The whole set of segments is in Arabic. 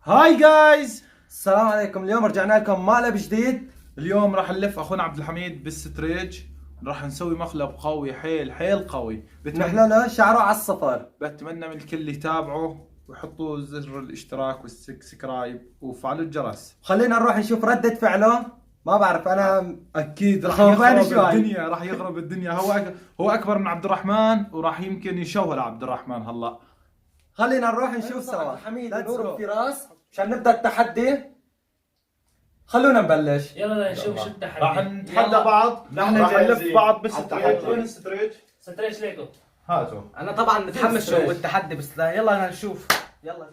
هاي جايز، السلام عليكم. اليوم رجعنا لكم مقلب جديد. اليوم راح نلف اخونا عبد الحميد بالستريج، راح نسوي مقلب قوي حيل قوي. نحن له شعره على الصفر. بتمنى من الكل يتابعوا ويحطوا زر الاشتراك والسبسكرايب وفعلوا الجرس. خلينا نروح نشوف ردة فعله. ما بعرف انا اكيد راح خوفان يخرب شوي. الدنيا، راح يخرب الدنيا. هو اكبر من عبد الرحمن وراح يمكن يشوه لعبد الرحمن هلا. خلينا نروح نشوف سوا. حميد نور فراس عشان نبدا التحدي. خلونا نبلش. يلا نشوف شو التحدي. راح نتحدى بعض، راح نلف بعض بالستريج. وين الستريج؟ ستريش ليكو. هاتوا. انا طبعا متحمس شو التحدي، بس يلا نشوف. يلا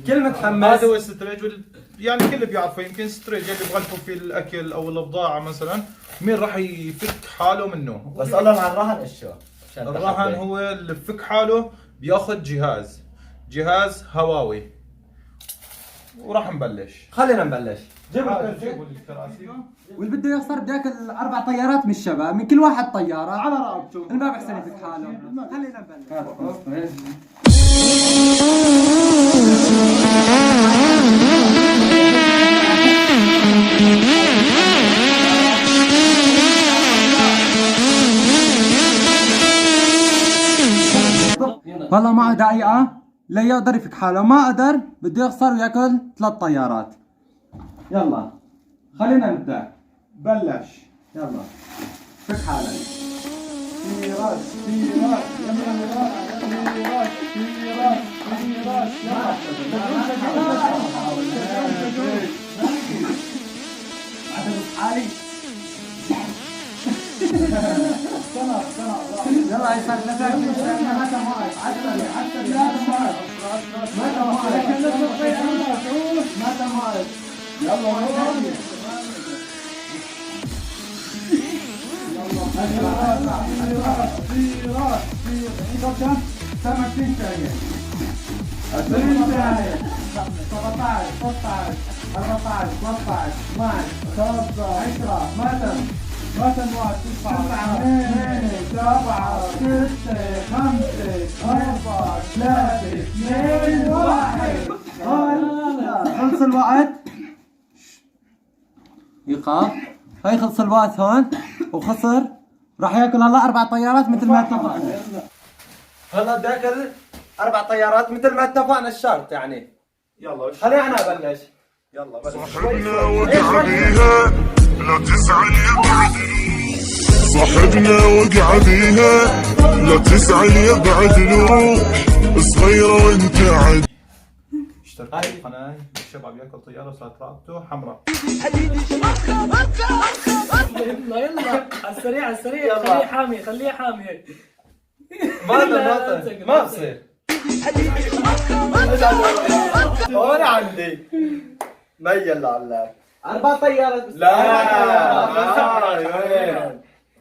كل متحمس. هذا هو الستريج يعني الكل بيعرفه. يمكن الستريج اللي بغلفوا فيه الاكل او البضاعه مثلا، مين راح يفك حاله منه؟ بس قول لهم عن الرهن ايش شو؟ الرهن هو اللي بفك حاله بياخذ جهاز هواوي. وراح نبلش. خلينا نبلش. جيبوا الكراسي. واللي بده يخسر بده ياكل 4 طيارات من الشباب، من كل واحد طياره على رقبته. اللي ما بيحسن يفك حاله. خلينا نبلش. والله معه دقيقة لا يقدر يفك حاله. ما قدر بده يخسر وياكل 3 طيارات. يلا خلينا نبدأ. بلش. يلا فك حالك. فيراس يلا يا صار نفسك ما تموت. عسل لا تموت. ما تموت. يلا سمك تنتهي 17 14 14 13 12 ما تموت. 9 8 7 6 5 4 3 2 1. خلص الوقت. ايقاف. هاي خلص الوقت هون وخسر. راح ياكل هلا 4 طيارات مثل ما اتفقنا. هلا بده ياكل 4 طيارات مثل ما اتفقنا الشرط يعني. يلا خليني انا ابلش. يلا بلش. صاحبنا وقع بيها لا تزعل يبعد. صاحبنا وقع بيها لا تزعل يبعد له. صغيرة وانت عد. اشتركوا في القناة. الشباب ياكل طيارة وصارت رقبته حمراء. يلا على السريع يلا. خليه حامي هيك. ما بصير. هون عندي ميل لعلك 4 طيارات. لا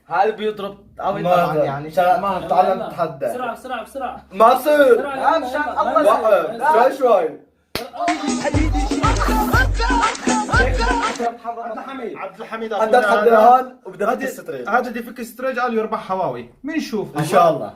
هذا بيضرب قوي ما طبعا يعني. ما تعال نتحدى. بسرعة. ما بصير. بسرعة. مشان الله وقف شوي. عبد الحميد انت تحدى هون وبدك تفك هذا الستريج هذا بده يفك ستريج، قال يربح هواوي. مين نشوف ان شاء الله.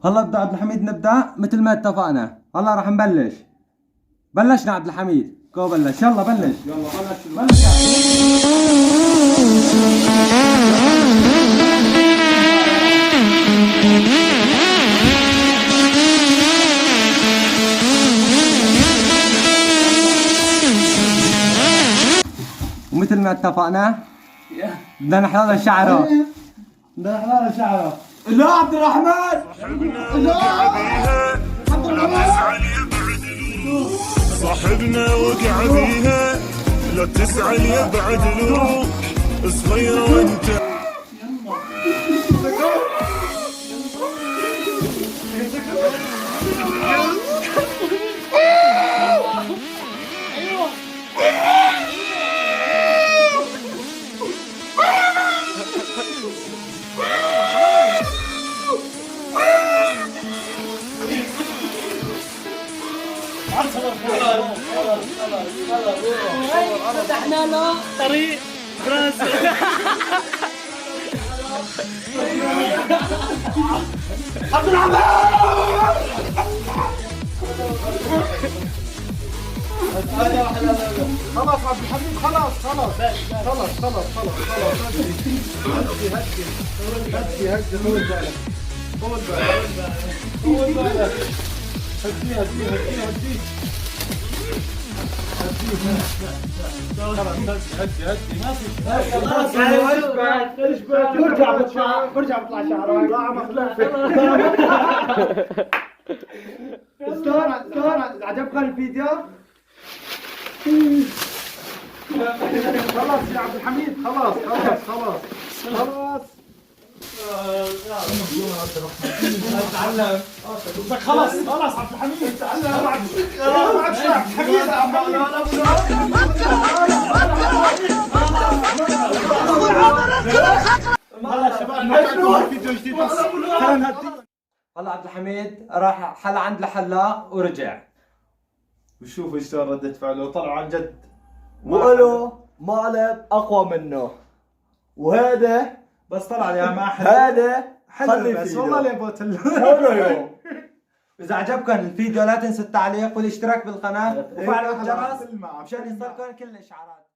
هلا بدا عبد الحميد نبدا مثل ما اتفقنا. هلا راح نبلش. بلشنا عبد الحميد. جو بلش. يلا بلش. بلش ومثل ما اتفقنا بدنا نحلل شعره. لا عبد الرحمن. وقع بيها لا تزعل يبعد له. صاحبنا وقع بيها لا تزعل يبعد له. صغيرة وانت فتحنا له طريق براسي. خلاص عبد الحميد خلاص خلاص خلاص خلاص خلاص خلاص هدي هدي هدي هدي طول بالك طول بالك طول بالك هدي هدي هدي هدي برجع بطلع شعرك استنى عجبك الفيديو؟ خلاص يا عبد الحميد خلاص خلاص خلاص خلاص خلاص خلاص عبد الحميد تعلم عبد الحميد هلا شباب نشوف فيديو جديد بس هلا عبد الحميد راح حل عند الحلاق ورجع وشوفوا شلون ردة فعله طلعوا عن جد وقالوا مقلب اقوى منه وهذا بس طلع يا ما هذا حلو خلي بس فيديو. والله ليبوت حلو. اذا عجبكم الفيديو لا تنسوا التعليق والاشتراك بالقناه وفعلوا الجرس مشان يوصلكم كل الاشعارات.